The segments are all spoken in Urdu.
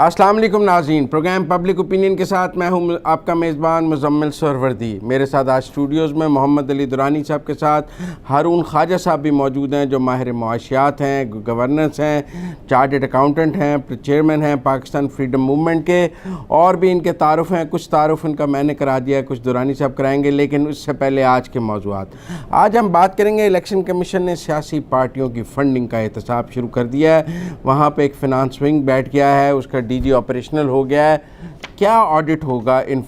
السلام علیکم ناظرین، پروگرام پبلک اوپینین کے ساتھ میں ہوں آپ کا میزبان مزمل سہروردی۔ میرے ساتھ آج اسٹوڈیوز میں محمد علی درانی صاحب کے ساتھ ہارون خواجہ صاحب بھی موجود ہیں، جو ماہر معاشیات ہیں، گورننس ہیں، چارٹرڈ اکاؤنٹنٹ ہیں، چیئرمین ہیں پاکستان فریڈم موومنٹ کے، اور بھی ان کے تعارف ہیں۔ کچھ تعارف ان کا میں نے کرا دیا ہے، کچھ درانی صاحب کرائیں گے، لیکن اس سے پہلے آج کے موضوعات۔ آج ہم بات کریں گے، الیکشن کمیشن نے سیاسی پارٹیوں کی فنڈنگ کا احتساب شروع کر دیا ہے۔ وہاں پہ ایک فنانس ونگ بیٹھ گیا ہے، اس کا ڈی جی آپریشنل ہو گیا ہے۔ کیا آڈٹ ہوگا ان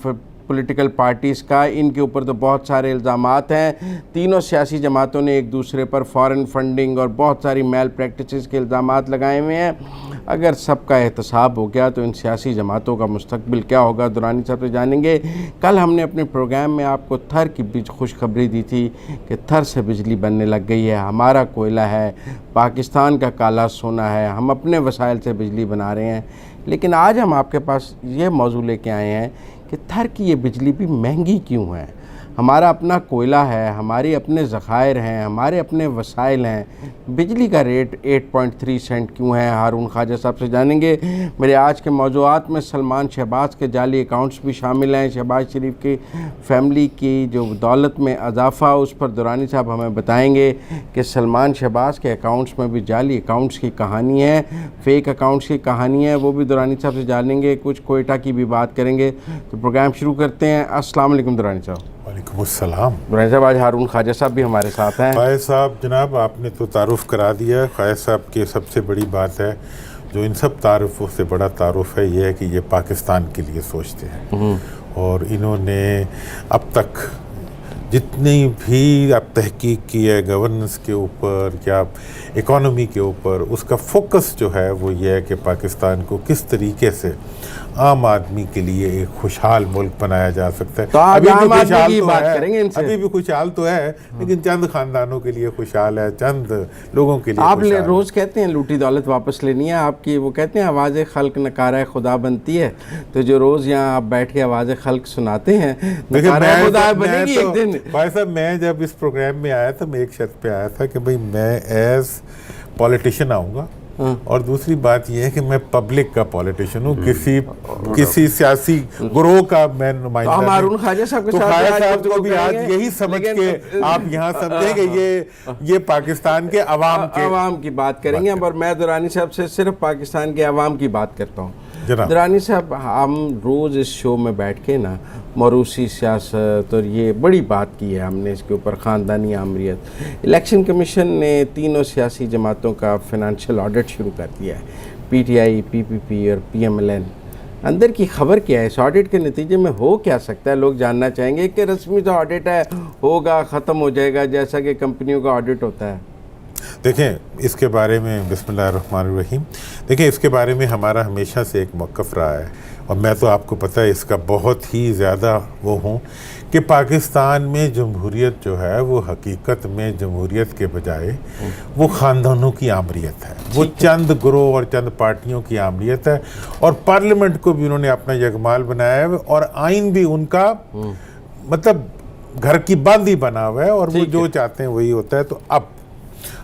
پولیٹیکل پارٹیز کا؟ ان کے اوپر تو بہت سارے الزامات ہیں۔ تینوں سیاسی جماعتوں نے ایک دوسرے پر فارن فنڈنگ اور بہت ساری میل پریکٹسز کے الزامات لگائے ہوئے ہیں۔ اگر سب کا احتساب ہو گیا تو ان سیاسی جماعتوں کا مستقبل کیا ہوگا، درانی صاحب سے جانیں گے۔ کل ہم نے اپنے پروگرام میں آپ کو تھر کی خوشخبری دی تھی کہ تھر سے بجلی بننے لگ گئی ہے، ہمارا کوئلہ ہے، پاکستان کا کالا سونا ہے، ہم اپنے وسائل سے بجلی بنا رہے ہیں۔ لیکن آج ہم آپ کے پاس یہ موضوع لے کے آئے ہیں کہ تھر کی یہ بجلی بھی مہنگی کیوں ہے؟ ہمارا اپنا کوئلہ ہے، ہمارے اپنے ذخائر ہیں، ہمارے اپنے وسائل ہیں، بجلی کا ریٹ 8.3 سینٹ کیوں ہے؟ ہارون خواجہ صاحب سے جانیں گے۔ میرے آج کے موضوعات میں سلمان شہباز کے جعلی اکاؤنٹس بھی شامل ہیں، شہباز شریف کی فیملی کی جو دولت میں اضافہ، اس پر درانی صاحب ہمیں بتائیں گے کہ سلمان شہباز کے اکاؤنٹس میں بھی جعلی اکاؤنٹس کی کہانی ہے، فیک اکاؤنٹس کی کہانی ہے، وہ بھی درانی صاحب سے جانیں گے۔ کچھ کوئٹہ کی بھی بات کریں گے۔ تو پروگرام شروع کرتے ہیں۔ السلام علیکم درانی صاحب۔ وعلیکم السلام۔ درانی صاحب، آج ہارون خواجہ صاحب بھی ہمارے ساتھ ہیں۔ خواجہ صاحب جناب، آپ نے تو تعارف کرا دیا۔ خواجہ صاحب کی سب سے بڑی بات ہے، جو ان سب تعارفوں سے بڑا تعارف ہے، یہ ہے کہ یہ پاکستان کے لیے سوچتے ہیں، اور انہوں نے اب تک جتنی بھی اب تحقیق کی ہے گورننس کے اوپر یا اکانومی کے اوپر، اس کا فوکس جو ہے وہ یہ ہے کہ پاکستان کو کس طریقے سے عام آدمی کے لیے ایک خوشحال ملک بنایا جا سکتا ہے۔ تو ابھی بھی خوشحال تو ہے، لیکن چند خاندانوں کے لیے خوشحال ہے، چند لوگوں کے لیے آپ خوشحال ہے۔ روز کہتے ہیں لوٹی دولت واپس لینی ہے آپ کی، وہ کہتے ہیں آواز خلق نکارہ خدا بنتی ہے، تو جو روز یہاں آپ بیٹھ کے آواز خلق سناتے ہیں، نکارہ خدا بنے گی ایک دن۔ بھائی صاحب، میں جب اس پروگرام میں آیا تھا، میں ایک شرط پہ آیا تھا کہ بھئی میں ایز پولیٹیشین آؤں گا، اور دوسری بات یہ ہے کہ میں پبلک کا پولیٹیشین ہوں، کسی سیاسی گروہ کا میں نمائندہ نہیں۔ ہارون خواجہ صاحب کے تو ساتھ خواجہ صاحب کو بھی آج یہی سمجھ کے آپ یہاں سمجھیں کہ یہ پاکستان کے عوام کی بات کریں گے، اور میں درانی صاحب سے صرف پاکستان کے عوام کی بات کرتا ہوں۔ درانی صاحب، ہم روز اس شو میں بیٹھ کے نا موروثی سیاست اور یہ بڑی بات کی ہے ہم نے اس کے اوپر، خاندانی آمریت۔ الیکشن کمیشن نے تینوں سیاسی جماعتوں کا فنانشل آڈٹ شروع کر دیا ہے، پی ٹی آئی، پی پی پی اور پی ایم ایل این۔ اندر کی خبر کیا ہے؟ اس آڈٹ کے نتیجے میں ہو کیا سکتا ہے؟ لوگ جاننا چاہیں گے کہ رسمی تو آڈٹ ہے، ہوگا، ختم ہو جائے گا جیسا کہ کمپنیوں کا آڈٹ ہوتا ہے۔ دیکھیں، اس کے بارے میں بسم اللہ الرحمن الرحیم، دیکھیں اس کے بارے میں ہمارا ہمیشہ سے ایک موقف رہا ہے، اور میں تو آپ کو پتہ ہے اس کا بہت ہی زیادہ وہ ہوں کہ پاکستان میں جمہوریت جو ہے وہ حقیقت میں جمہوریت کے بجائے وہ خاندانوں کی آمریت ہے، وہ چند گروہ اور چند پارٹیوں کی آمریت ہے، اور پارلیمنٹ کو بھی انہوں نے اپنا یغمال بنایا ہے، اور آئین بھی ان کا مطلب گھر کی بند ہی بنا ہوا ہے، اور وہ جو چاہتے ہیں وہی ہوتا ہے۔ تو اب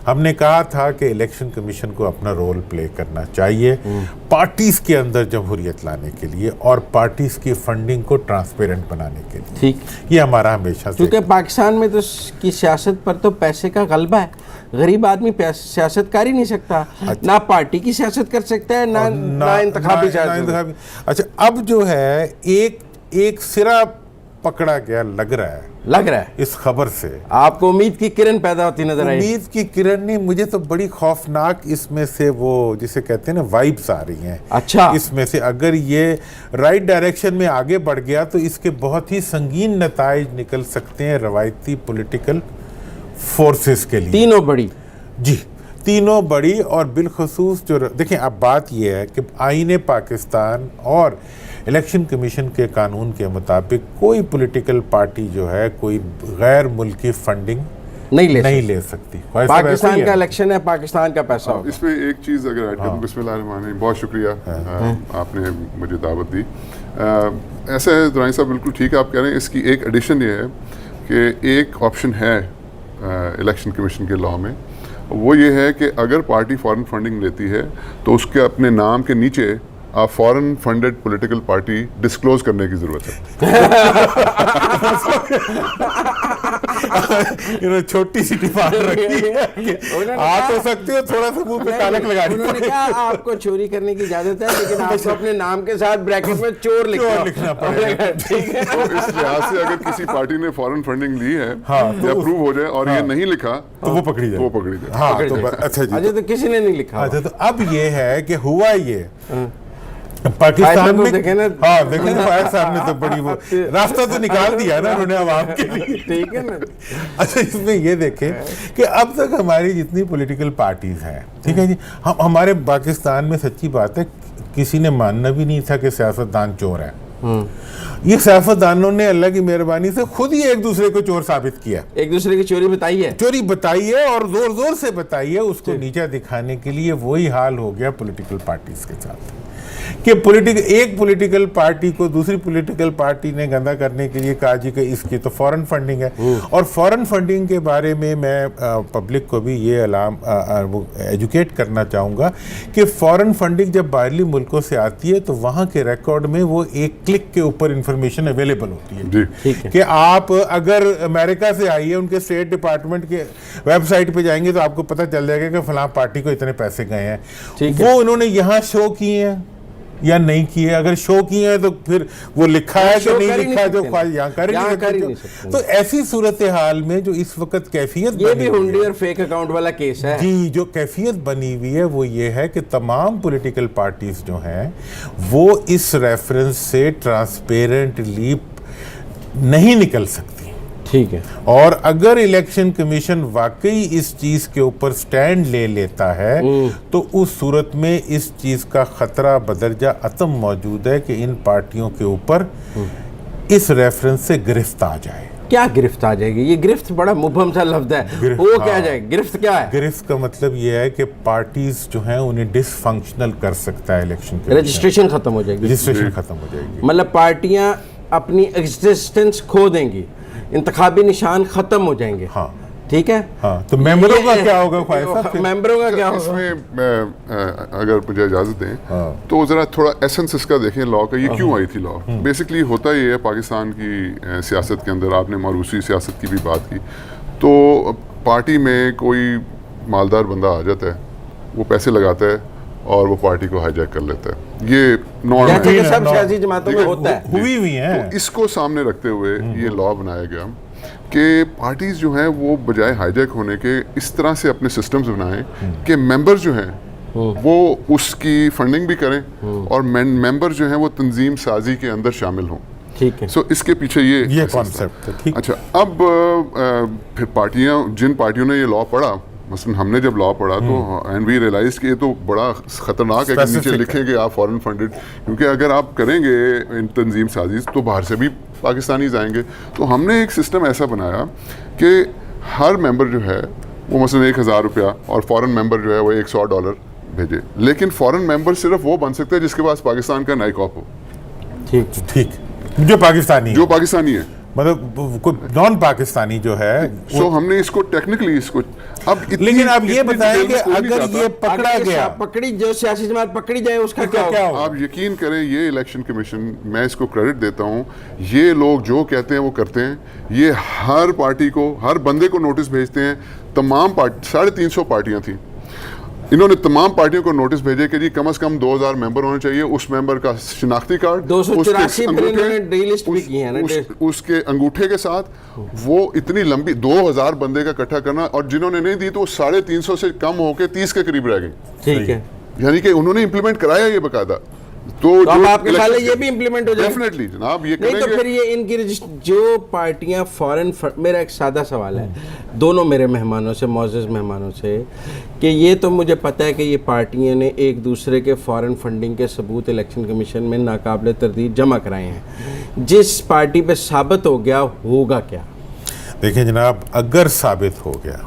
ہم نے کہا تھا کہ الیکشن کمیشن کو اپنا رول پلے کرنا چاہیے پارٹیز کے اندر جمہوریت لانے کے لیے، اور پارٹیز کی فنڈنگ کو ٹرانسپیرنٹ بنانے کے لیے۔ ٹھیک، یہ ہمارا ہمیشہ سے، کیونکہ پاکستان میں تو کی سیاست پر تو پیسے کا غلبہ ہے، غریب آدمی سیاست کر ہی نہیں سکتا، نہ پارٹی کی سیاست کر سکتا ہے، نہ انتخابی سیاست۔ اچھا، اب جو ہے ایک سرا پکڑا گیا لگ رہا ہے اس خبر سے۔ آپ کو امید کی کرن پیدا ہوتی نظر آئی؟ امید کی کرن نہیں، مجھے تو بڑی خوفناک اس میں سے وہ جسے کہتے ہیں نا وائبس آ رہی ہیں۔ اچھا، اس میں سے اگر یہ رائٹ ڈائریکشن میں آگے بڑھ گیا تو اس کے بہت ہی سنگین نتائج نکل سکتے ہیں روایتی پولیٹیکل فورسز کے لیے، تینوں بڑی۔ جی، تینوں بڑی، اور بالخصوص جو دیکھیں اب بات یہ ہے کہ آئین پاکستان اور الیکشن کمیشن کے قانون کے مطابق کوئی پولیٹیکل پارٹی جو ہے کوئی غیر ملکی فنڈنگ نہیں لے سکتی۔ پاکستان کا الیکشن ہے، پاکستان کا پیسہ ہوگا۔ اس میں ایک چیز اگر ایڈ کروں، بسم اللہ الرحمن الرحیم، بہت شکریہ آپ نے مجھے دعوت دی۔ ایسا ہے درانی صاحب، بالکل ٹھیک ہے آپ کہہ رہے ہیں۔ اس کی ایک ایڈیشن یہ ہے کہ ایک آپشن ہے الیکشن کمیشن کے لاء میں، وہ یہ ہے کہ اگر پارٹی فارن فنڈنگ لیتی ہے تو اس کے اپنے نام کے نیچے آپ فورن فنڈڈ پولیٹیکل پارٹی ڈسکلوز کرنے کی ضرورت ہے. چھوٹی سی ڈیمانڈ رکھی ہے, آ تو سکتے ہو, تھوڑا سا منہ پہ تالک لگا دی. انہوں نے کہا آپ کو چوری کرنے کی اجازت ہے, لیکن آپ کو اپنے نام کے ساتھ بریکٹ میں چور لکھنا پڑے گا. ٹھیک ہے, تو اس لحاظ سے اگر کسی پارٹی نے فورن فنڈنگ لی ہے یا اپروو ہو جائے اور یہ نہیں لکھا تو وہ پکڑی جائے. ہاں اچھا جی, تو کسی نے نہیں لکھا. اچھا تو اب یہ ہے کہ ہوا یہ پاکستان میں, ہاں دیکھیں فائد صاحب نے تو بڑی وہ راستہ تو نکال دیا نا انہوں نے عوام کے لیے. ٹھیک ہے نا. اچھا اس میں یہ دیکھیں کہ اب تک ہماری جتنی پولیٹیکل پارٹیز ہیں, ٹھیک ہے جی, ہمارے پاکستان میں سچی بات ہے کسی نے ماننا بھی نہیں تھا کہ سیاستدان چور ہے. یہ سیاستدانوں نے اللہ کی مہربانی سے خود ہی ایک دوسرے کو چور ثابت کیا, ایک دوسرے کی چوری بتائی ہے اور زور زور سے بتائی ہے. اس کو نیچا دکھانے کے لیے وہی حال ہو گیا پولیٹیکل پارٹیز کے ساتھ کہ ایک پولیٹیکل پارٹی کو دوسری پولیٹیکل پارٹی نے گندا کرنے کے لیے کہا جی کہ اس کی تو فورن فنڈنگ ہے. اور فورن فنڈنگ کے بارے میں میں پبلک کو بھی یہ ایجوکیٹ کرنا چاہوں گا کہ فورن فنڈنگ جب باہرلی ملکوں سے آتی ہے تو وہاں کے ریکارڈ میں وہ ایک کلک کے اوپر انفارمیشن اویلیبل ہوتی ہے کہ آپ اگر امریکہ سے آئی ہے ان کے اسٹیٹ ڈپارٹمنٹ کے ویب سائٹ پہ جائیں گے تو آپ کو پتہ چل جائے گا کہ فلاں پارٹی کو اتنے پیسے گئے ہیں. وہ انہوں نے یہاں شو کیے ہیں یا نہیں کیے, اگر شو کیے ہیں تو پھر وہ لکھا ہے کہ نہیں لکھا جو یہاں کر ہی نہیں سکتے. تو ایسی صورتحال میں جو اس وقت کیفیت, یہ بھی ہنڈی اور فیک اکاؤنٹ والا کیس ہے جی, جو کیفیت بنی ہوئی ہے وہ یہ ہے کہ تمام پولیٹیکل پارٹیز جو ہیں وہ اس ریفرنس سے ٹرانسپیرنٹلی نہیں نکل سکتی. ٹھیک ہے, اور اگر الیکشن کمیشن واقعی اس چیز کے اوپر سٹینڈ لے لیتا ہے تو اس صورت میں اس چیز کا خطرہ بدرجہ عدم موجود ہے کہ ان پارٹیوں کے اوپر اس ریفرنس سے گرفت آ جائے. کیا گرفت آ جائے گی؟ یہ گرفت بڑا مبہم سا لفظ ہے, وہ کیا جائے گی گرفت کیا ہے؟ گرفت کا مطلب یہ ہے کہ پارٹیز جو ہیں انہیں ڈس فنکشنل کر سکتا ہے الیکشن کے, رجسٹریشن ختم ہو جائے گی. رجسٹریشن ختم ہو جائے گی, مطلب پارٹیاں اپنی ایگزسٹنس کھو دیں گی, انتخابی نشان ختم ہو جائیں گے. ہاں ٹھیک ہے. ہاں تو ممبروں کا کیا ہوگا خواہش صاحب؟ ممبروں کا کیا ہوگا؟ اس میں اگر مجھے اجازت دیں تو ذرا تھوڑا ایسنس اس کا دیکھیں لا کا, یہ کیوں آئی تھی لا. بیسکلی ہوتا یہ ہے پاکستان کی سیاست کے اندر, آپ نے موروثی سیاست کی بھی بات کی, تو پارٹی میں کوئی مالدار بندہ آ جاتا ہے, وہ پیسے لگاتا ہے اور وہ پارٹی کو ہائی جیک کر لیتا ہے. یہ نارم ہے, سب سیاسی جماعتوں میں ہوتا ہے, ہوئی ہوئی ہیں. تو اس کو سامنے رکھتے ہوئے یہ لا بنایا گیا کہ پارٹیز جو ہیں وہ بجائے ہائی جیک ہونے کے اس طرح سے اپنے سسٹمز بنائیں کہ ممبر جو ہیں وہ اس کی فنڈنگ بھی کریں اور ممبر جو ہیں وہ تنظیم سازی کے اندر شامل ہوں. ٹھیک ہے. سو اس کے پیچھے یہ کانسیپٹ ہے. اچھا, اب پھر پارٹیاں, جن پارٹیوں نے یہ لا پڑھا, مثلا ہم نے جب لا پڑھا تو اینڈ وی ریئلائز کہ یہ تو بڑا خطرناک ہے کہ نیچے لکھیں گے آپ فورن فنڈڈ, کیونکہ اگر آپ کریں گے ان تنظیم سازی تو باہر سے بھی پاکستانیز آئیں گے. تو ہم نے ایک سسٹم ایسا بنایا کہ ہر ممبر جو ہے وہ مثلا 1000 روپیہ اور فورن ممبر جو ہے وہ $100 بھیجے, لیکن فورن ممبر صرف وہ بن سکتا ہے جس کے پاس پاکستان کا نائی کاپ ہو. ٹھیک, جو پاکستانی ہے, مطلب کوئی نان پاکستانی جو ہے. سو ہم نے اس کو ٹیکنیکلی اس کو لیکن آپ یہ بتائیں کہ اگر یہ پکڑا گیا, پکڑی جو سیاسی جماعت پکڑی جائے اس کا کیا ہوگا؟ آپ یقین کریں یہ الیکشن کمیشن, میں اس کو کریڈٹ دیتا ہوں, یہ لوگ جو کہتے ہیں وہ کرتے ہیں. یہ ہر پارٹی کو, ہر بندے کو نوٹس بھیجتے ہیں. تمام 350 پارٹیاں تھیں, انہوں نے تمام پارٹیوں کو نوٹس بھیجے کہ جی کم از کم 2000 ممبر ہونے چاہیے, اس ممبر کا شناختی کارڈ, 284 اس کے انگوٹھے کے ساتھ, وہ اتنی لمبی 2000 بندے کا اکٹھا کرنا, اور جنہوں نے نہیں دی تو 350 سے کم ہو کے 30 کے قریب رہ گئی. ٹھیک ہے, یعنی کہ انہوں نے امپلیمنٹ کرایا یہ باقاعدہ. تو اب آپ کے خیال ہے یہ بھی امپلیمنٹ ہو جائے؟ ڈیفینیٹلی جناب, یہ کریں گے. نہیں تو پھر یہ ان کی جو پارٹیاں فورن, میرا ایک سادہ سوال ہے دونوں میرے مہمانوں سے, معزز مہمانوں سے, کہ یہ تو مجھے پتہ ہے کہ یہ پارٹیاں نے ایک دوسرے کے فورن فنڈنگ کے ثبوت الیکشن کمیشن میں ناقابل تردید جمع کرائے ہیں. جس پارٹی پہ ثابت ہو گیا ہوگا کیا؟ دیکھیں جناب, اگر ثابت ہو گیا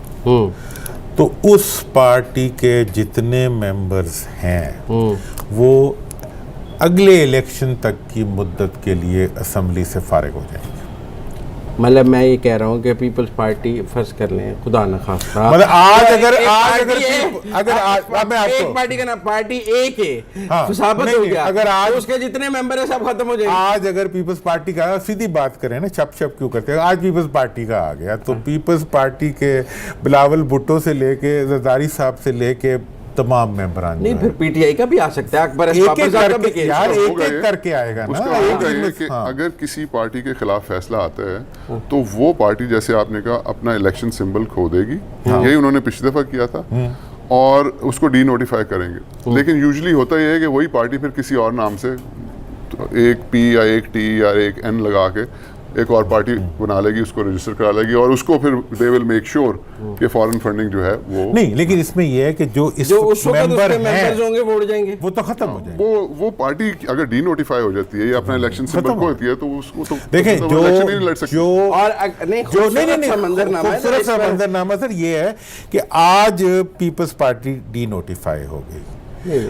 تو اس پارٹی کے جتنے ممبرز ہیں وہ اگلے الیکشن تک کی مدت کے لیے اسمبلی سے فارغ ہو جائیں گے. مطلب میں یہ کہہ رہا ہوں کہ پیپلز پارٹی فرض کر لیں خدا نخواستہ مطلب آج اگر ایک پارٹی کا نا پارٹی ایک ہے ثابت ہو گیا اگر آج اس کے جتنے ممبر ہیں سب ختم ہو جائیں گے. آج اگر پیپلز پارٹی کا سیدھی بات کریں نا چپ چپ کیوں کرتے ہیں آج پیپلز پارٹی کا آ گیا تو پیپلز پارٹی کے بلاول بھٹو سے لے کے زرداری صاحب سے لے کے تمام ممبران نہیں پھر پی ٹی آئی کا بھی آ سکتا ہے اکبر ایک ایک کر کے آئے گا اس کا ہوگا یہ کہ اگر کسی پارٹی کے خلاف فیصلہ آتا ہے تو وہ پارٹی جیسے آپ نے کہا اپنا الیکشن سمبل کھو دے گی, یہی انہوں نے پچھلی دفعہ کیا تھا, اور اس کو ڈی نوٹیفائی کریں گے. لیکن یوزلی ہوتا یہ ہے کہ وہی پارٹی پھر کسی اور نام سے ایک پی یا ایک ٹی یا ایک این لگا کے ایک اور پارٹی بنا لے گی, اس کو رجسٹر کرا لے گی, اور اس کو پھر دے ول میک شیور کہ فارن فنڈنگ جو ہے وہ نہیں. لیکن اس میں یہ ہے کہ جو اس ممبر ہیں ہوں گے وہ اڑ جائیں گے, وہ تو ختم ہو جائیں گے. وہ پارٹی اگر ڈی نوٹیفائی ہو جاتی ہے یا اپنا الیکشن سمبل کھوتی ہے تو اس کو تو دیکھیں جو خوبصورت سا منظرنامہ سر یہ ہے کہ آج پیپلز پارٹی ڈی نوٹیفائی ہو گئی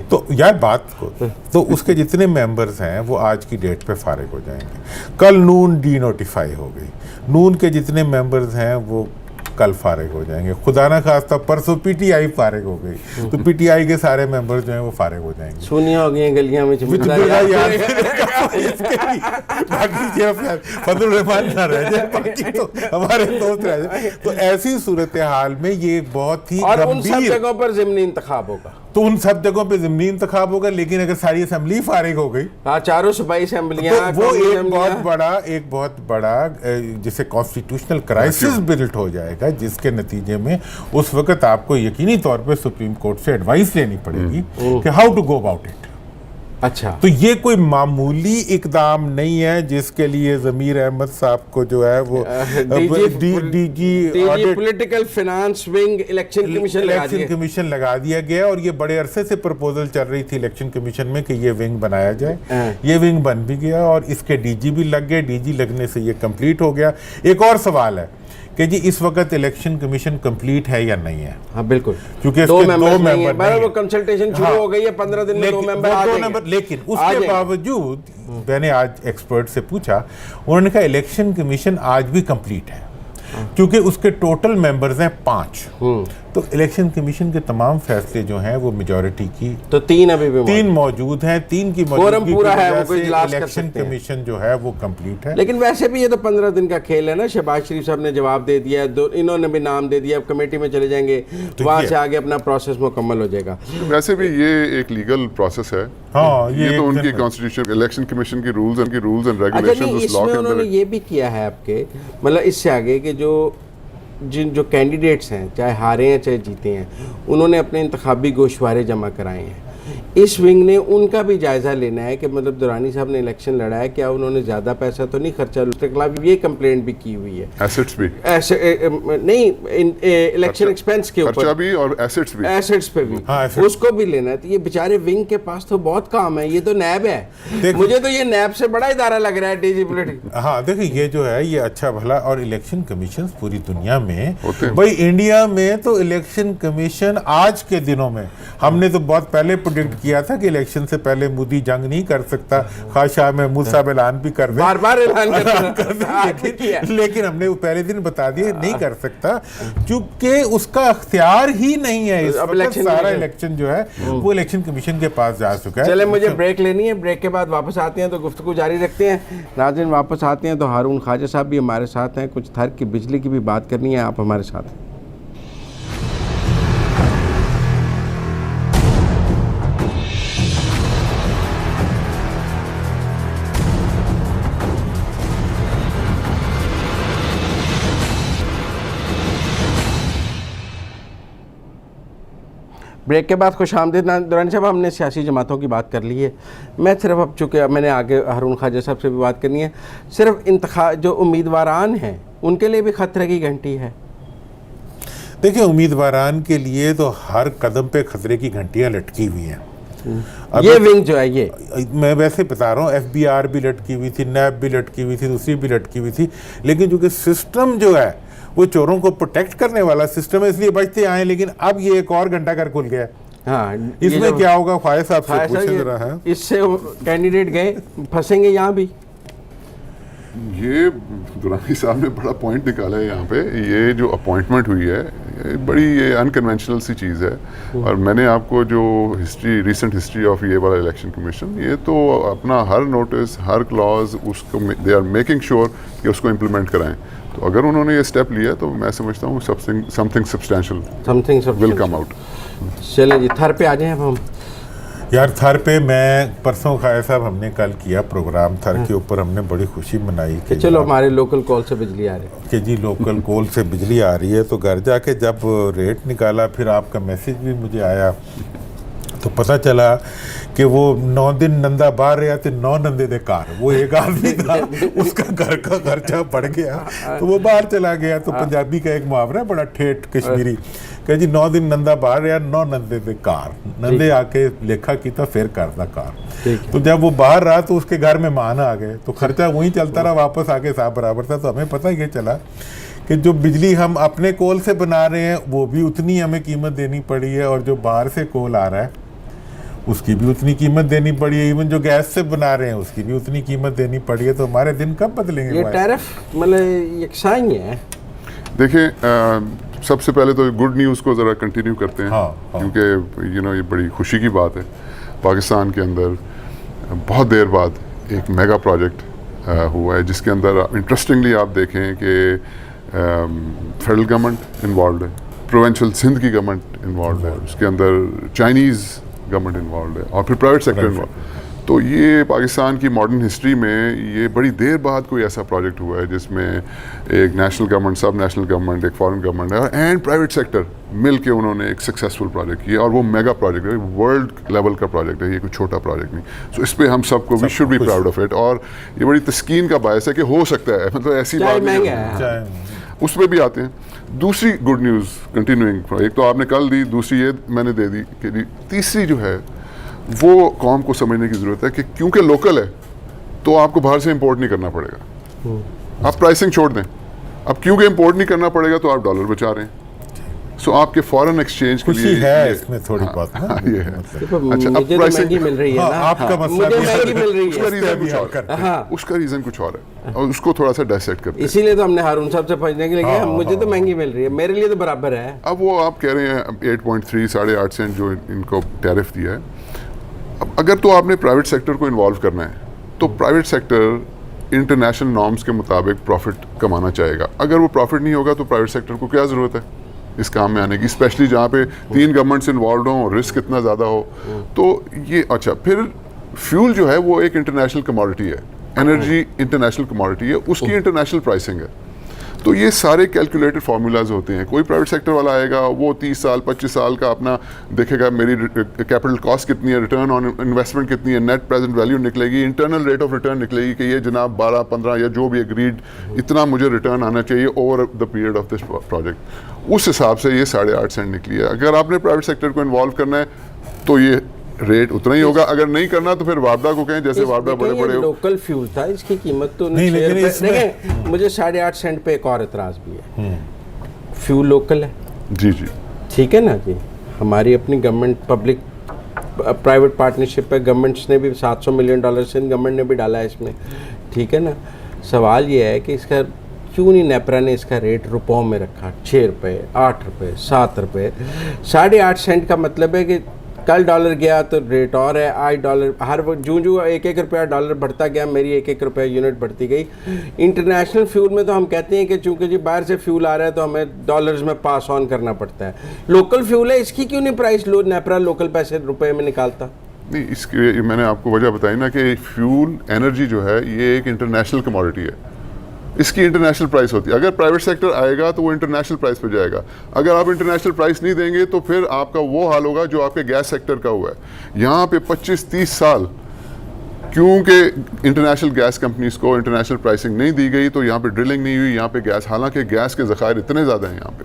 تو یار بات کو تو اس کے جتنے ممبرز ہیں وہ آج کی ڈیٹ پہ فارغ ہو جائیں گے. کل نون ڈی نوٹیفائی ہو گئی, نون کے جتنے ممبرز ہیں وہ کل فارغ ہو جائیں گے. خدا نہ خواستہ پرسوں پی ٹی آئی فارغ ہو گئی تو پی ٹی آئی کے سارے ممبرز جو ہیں وہ فارغ ہو جائیں گے. سونیاں ہو گئی ہیں گلیاں میں فضل الرحمان نہ رہ جائے, باقی تو ہمارے دوست رہ جائے. تو ایسی صورتحال میں یہ بہت ہی اور ان سب جگہوں پر ضمنی انتخاب ہوگا, تو ان سب جگہوں پہ ضمنی انتخاب ہوگا. لیکن اگر ساری اسمبلی فارغ ہو گئی, چاروں صوبائی اسمبلیاں, وہ ایک بہت بڑا جسے کانسٹیٹیوشنل کرائسس بلٹ ہو جائے گا, جس کے نتیجے میں اس وقت آپ کو یقینی طور پہ سپریم کورٹ سے ایڈوائس لینی پڑے گی کہ how to go about it. اچھا, تو یہ کوئی معمولی اقدام نہیں ہے جس کے لیے ضمیر احمد صاحب کو جو ہے وہ D G political finance wing election commission لگا دیا گیا. اور یہ بڑے عرصے سے پرپوزل چل رہی تھی الیکشن کمیشن میں کہ یہ ونگ بنایا جائے. یہ ونگ بن بھی گیا اور اس کے ڈی جی بھی لگ گئے. ڈی جی لگنے سے یہ کمپلیٹ ہو گیا. ایک اور سوال ہے کہ جی اس وقت الیکشن کمیشن کمپلیٹ ہے یا نہیں ہے. ہاں بالکل, کیونکہ اس کے دو ممبر وہ کنسلٹیشن شروع ہو گئی ہے 15 دن میں 2 ممبر. لیکن اس کے باوجود میں نے آج ایکسپرٹ سے پوچھا, انہوں نے کہا الیکشن کمیشن آج بھی کمپلیٹ ہے کیونکہ اس کے ٹوٹل ممبرز ہیں 5. تو الیکشن کمیشن کے تمام فیصلے جو ہیں وہ میجورٹی کی تو 3 ابھی بھی 3 موجود ہیں. 3 کی موجودگی کی وجہ سے الیکشن کمیشن جو ہے وہ کمپلیٹ ہے. لیکن ویسے بھی یہ تو 15 دن کا کھیل ہے نا. شہباز شریف صاحب نے جواب دے دیا, انہوں نے بھی نام دے دیا, اب کمیٹی میں چلے جائیں گے, وہاں سے آگے اپنا پروسیس مکمل ہو جائے گا. ویسے بھی یہ ایک لیگل پروسیس ہے. ہاں, یہ تو ان کی کانسٹیٹیوشن الیکشن کمیشن کی رولز اینڈ ریگولیشنز اس لاء کے اندر. انہوں نے یہ بھی کیا ہے آپ کے مطلب اس سے آگے کہ جو کینڈیڈیٹس ہیں چاہے ہارے ہیں چاہے جیتے ہیں, انہوں نے اپنے انتخابی گوشوارے جمع کرائے ہیں. اس ونگ نے ان کا بھی جائزہ لینا ہے کہ مطلب درانی صاحب نے الیکشن لڑا ہے, کیا انہوں نے زیادہ پیسہ تو نہیں خرچہ, اس کے خلاف یہ کمپلینٹ بھی کی ہوئی ہے. ایسٹس بھی نہیں, الیکشن ایکسپینس کے اوپر خرچہ بھی اور ایسٹس پہ بھی اس کو بھی لینا ہے. تو یہ بیچارے ونگ کے پاس تو بہت کام ہے. یہ تو نیب ہے, مجھے تو یہ نیب سے بڑا ادارہ لگ رہا ہے ڈی جی پولیٹکس. ہاں دیکھیں یہ جو ہے یہ اچھا بھلا, اور الیکشن کمیشن پوری دنیا میں, بھائی انڈیا میں تو الیکشن کمیشن آج کے دنوں میں, ہم نے تو بہت پہلے پریڈکٹ کیا تھا کہ الیکشن سے پہلے مودی جنگ نہیں کر سکتا, خواہ شاہ محمود صاحب اعلان بھی کر دیں, بار اعلان لیکن ہم نے پہلے دن بتا دیا نہیں کر سکتا چونکہ اس کا اختیار ہی نہیں ہے. اس وقت سارا الیکشن جو ہے وہ الیکشن کمیشن کے پاس جا چکا ہے. چلے مجھے بریک لینی ہے, بریک کے بعد واپس آتے ہیں تو گفتگو جاری رکھتے ہیں. ناظرین واپس آتے ہیں تو ہارون خواجہ صاحب بھی ہمارے ساتھ ہیں, کچھ تھر کی بجلی کی بھی بات کرنی ہے, آپ ہمارے ساتھ ہیں. بریک کے بعد خوش آمدید. درانی صاحب ہم نے سیاسی جماعتوں کی بات کر لی ہے. میں صرف اب چونکہ میں نے آگے ہارون خواجہ صاحب سے بھی بات کرنی ہے, صرف جو امیدواران ہیں ان کے لیے بھی خطرے کی گھنٹی ہے. دیکھیں امیدواران کے لیے تو ہر قدم پہ خطرے کی گھنٹیاں لٹکی ہوئی ہیں. یہ ونگ جو ہے یہ میں ویسے بتا رہا ہوں, ایف بی آر بھی لٹکی ہوئی تھی, نیب بھی لٹکی ہوئی تھی, دوسری بھی لٹکی ہوئی تھی, لیکن چونکہ سسٹم جو ہے وہ چوروں کو پروٹیکٹ کرنے والا سسٹم ہے اس لیے بچتے آئے. لیکن اب یہ ایک اور گھنٹہ کر کھل گیا. ہاں, اس میں کیا ہوگا خواجہ صاحب سے پوچھیں ذرا. اس سے کینڈیڈیٹ گئے پھنسیں گے یہاں بھی. یہ درانی صاحب نے بڑا پوائنٹ نکالا ہے یہاں پہ. یہ جو اپوائنٹمنٹ ہوئی ہے یہ بڑی انکنونشنل سی چیز ہے, اور میں نے آپ کو جو ریسنٹ ہسٹری آف یہ والا الیکشن کمیشن, یہ تو اپنا ہر نوٹس, ہر کلاز اس کو دے آر میکنگ شیور کہ اس کو امپلیمنٹ کرائیں. تو اگر انہوں نے یہ اسٹیپ لیا تو میں سمجھتا ہوں سم تھنگ سبسٹینشیل ول کم آؤٹ. چلیں جی تھر پہ آ جائیں اب ہم. یار تھر پہ میں پرسوں خیر صاحب ہم نے کل کیا پروگرام تھر کے اوپر, ہم نے بڑی خوشی منائی کہ چلو ہمارے لوکل کال سے بجلی آ رہی ہے کہ جی لوکل کول سے بجلی آ رہی ہے. تو گھر جا کے جب ریٹ نکالا, پھر آپ کا میسج بھی مجھے آیا, تو پتہ چلا کہ وہ 9 دن نندا باہر رہا تو 9 نندے دے کار. وہ ایک آدمی تھا, اس کا گھر کا خرچہ پڑ گیا تو وہ باہر چلا گیا. تو پنجابی کا ایک محاورہ ہے بڑا ٹھیٹھ کشمیری کہ جی 9 دن نندا باہر رہا 9 نندے دے کار. نندے آ کے لکھا کیتا پھر کردا کار. تو جب وہ باہر رہا تو اس کے گھر مہمان آ گئے, تو خرچہ وہیں چلتا رہا, واپس آ کے صاحب برابر تھا. تو ہمیں پتہ یہ چلا کہ جو بجلی ہم اپنے کول سے بنا رہے ہیں وہ بھی اتنی ہمیں قیمت دینی پڑی ہے, اور جو باہر سے کول آ رہا ہے اس کی بھی اتنی قیمت دینی پڑی ہے. ایون جو گیس سے بنا رہے ہیں اس کی بھی اتنی قیمت دینی پڑی ہے. تو ہمارے دن کب بدلیں گے؟ یہ ٹیرف مطلب یکساں ہی ہے. دیکھیں سب سے پہلے تو گڈ نیوز کو ذرا کنٹینیو کرتے ہیں, کیونکہ یہ بڑی خوشی کی بات ہے. پاکستان کے اندر بہت دیر بعد ایک میگا پروجیکٹ ہوا ہے, جس کے اندر انٹرسٹنگلی آپ دیکھیں کہ فیڈرل گورنمنٹ انوالوڈ ہے, پروونشل سندھ کی گورنمنٹ انوالوڈ ہے, اس کے اندر چائنیز گورنمنٹ انوالوڈ ہے, اور پھر پرائیویٹ سیکٹر انوالوڈ. تو یہ پاکستان کی ماڈرن ہسٹری میں یہ بڑی دیر بعد کوئی ایسا پروجیکٹ ہوا ہے جس میں ایک نیشنل گورنمنٹ, سب نیشنل گورنمنٹ, ایک فارن گورنمنٹ ہے اینڈ پرائیویٹ سیکٹر مل کے انہوں نے ایک سکسیزفل پروجیکٹ کیا, اور وہ میگا پروجیکٹ ہے, ورلڈ لیول کا پروجیکٹ ہے, یہ کوئی چھوٹا پروجیکٹ نہیں. سو اس پہ ہم سب کو we should be proud of it, اور یہ بڑی تسکین کا باعث ہے کہ ہو سکتا ہے, مطلب ایسی بات نہیں ہے. اس پہ بھی آتے ہیں. دوسری گڈ نیوز کنٹینیوئنگ, ایک تو آپ نے کل دی, دوسری یہ میں نے دے دی کہ تیسری جو ہے وہ قوم کو سمجھنے کی ضرورت ہے کہ کیونکہ لوکل ہے تو آپ کو باہر سے امپورٹ نہیں کرنا پڑے گا. آپ پرائسنگ چھوڑ دیں, اب کیونکہ امپورٹ نہیں کرنا پڑے گا تو آپ ڈالر بچا رہے ہیں. سو آپ کے فارن ایکسچینج کے لیے ہے اس میں تھوڑی بات یہ ہے. اچھا اب پرائسنگ مل رہی ہے نا, آپ کا مسئلہ مہنگی مل رہی ہے, اس کا ریزن کچھ اور ہے, اور اس کو تھوڑا سا ڈائسیکٹ کرتے ہیں. اسی لیے تو ہم نے ہارون صاحب سے پوچھنے کے لیے کہا مجھے تو مہنگی مل رہی ہے, میرے لیے تو برابر ہے. اب وہ آپ کہہ رہے ہیں 8.3 8.5 سینٹ جو ان کو ٹیرف دیا ہے. اب اگر تو آپ نے پرائیویٹ سیکٹر کو انوالو کرنا ہے تو پرائیویٹ سیکٹر انٹرنیشنل نارمز کے مطابق پروفٹ کمانا چاہے گا. اگر وہ پروفٹ نہیں ہوگا تو پرائیویٹ سیکٹر کو کیا ضرورت ہے اس کام میں آنے کی, اسپیشلی جہاں پہ 3 گورنمنٹس انوالوڈ ہوں اور رسک اتنا زیادہ ہو. تو یہ اچھا, پھر فیول جو ہے وہ ایک انٹرنیشنل کموڈٹی ہے, انرجی انٹرنیشنل کموڈٹی ہے, اس کی انٹرنیشنل پرائسنگ ہے. تو یہ سارے کیلکولیٹڈ فارمولاز ہوتے ہیں. کوئی پرائیویٹ سیکٹر والا آئے گا, وہ 30 سال 25 سال کا اپنا دیکھے گا, میری کیپٹل کاسٹ کتنی ہے, ریٹرن آن انویسٹمنٹ کتنی ہے, نیٹ پریزنٹ ویلیو نکلے گی, انٹرنل ریٹ آف ریٹرن نکلے گی کہ یہ جناب 12 15 یا جو بھی اگریڈ اتنا مجھے ریٹرن آنا چاہیے over the period of this project. اس حساب سے یہ 8.5 سینٹ نکلی ہے. اگر آپ نے پرائیویٹ سیکٹر کو انوالو کرنا ہے تو یہ ریٹ اتنا ہی ہوگا, اگر نہیں کرنا تو پھر وابڈا کو کہیں, جیسے وابڈا بڑے بڑے لوکل فیول تھا, اس کی قیمت تو نہیں. مجھے 8.5 سینٹ پہ ایک اور اعتراض بھی ہے. فیول لوکل ہے, جی جی ٹھیک ہے نا جی, ہماری اپنی گورنمنٹ پبلک پرائیویٹ پارٹنرشپ ہے, گورنمنٹس نے بھی $700 ملین سندھ گورنمنٹ نے بھی ڈالا ہے اس میں, ٹھیک ہے نا. سوال یہ ہے کہ اس کا کیوں نہیں نیپرا نے اس کا ریٹ روپوں میں رکھا, 6 روپے 8 روپے 7 روپے. 8.5 سینٹ کا مطلب ہے کہ کل ڈالر گیا تو ریٹ اور ہے, آج ڈالر ہر جو 1 روپیہ ڈالر بڑھتا گیا, میری 1 روپیہ یونٹ بڑھتی گئی. انٹرنیشنل فیول میں تو ہم کہتے ہیں کہ چونکہ جی باہر سے فیول آ رہا ہے تو ہمیں ڈالرز میں پاس آن کرنا پڑتا ہے. لوکل فیول ہے, اس کی کیوں نہیں پرائس نیپرا لوکل پیسے روپے میں نکالتا؟ نہیں, اس کی میں نے آپ کو وجہ بتائی نا کہ فیول انرجی جو ہے یہ ایک انٹرنیشنل کموڈٹی ہے, اس کی انٹرنیشنل پرائس ہوتی ہے. اگر پرائیویٹ سیکٹر آئے گا تو وہ انٹرنیشنل پرائس پہ جائے گا. اگر آپ انٹرنیشنل پرائس نہیں دیں گے تو پھر آپ کا وہ حال ہوگا جو آپ کے گیس سیکٹر کا ہوا ہے. یہاں پہ 25-30 سال کیونکہ انٹرنیشنل گیس کمپنیز کو انٹرنیشنل پرائسنگ نہیں دی گئی تو یہاں پہ ڈرلنگ نہیں ہوئی, یہاں پہ گیس, حالانکہ گیس کے ذخائر اتنے زیادہ ہیں یہاں پہ.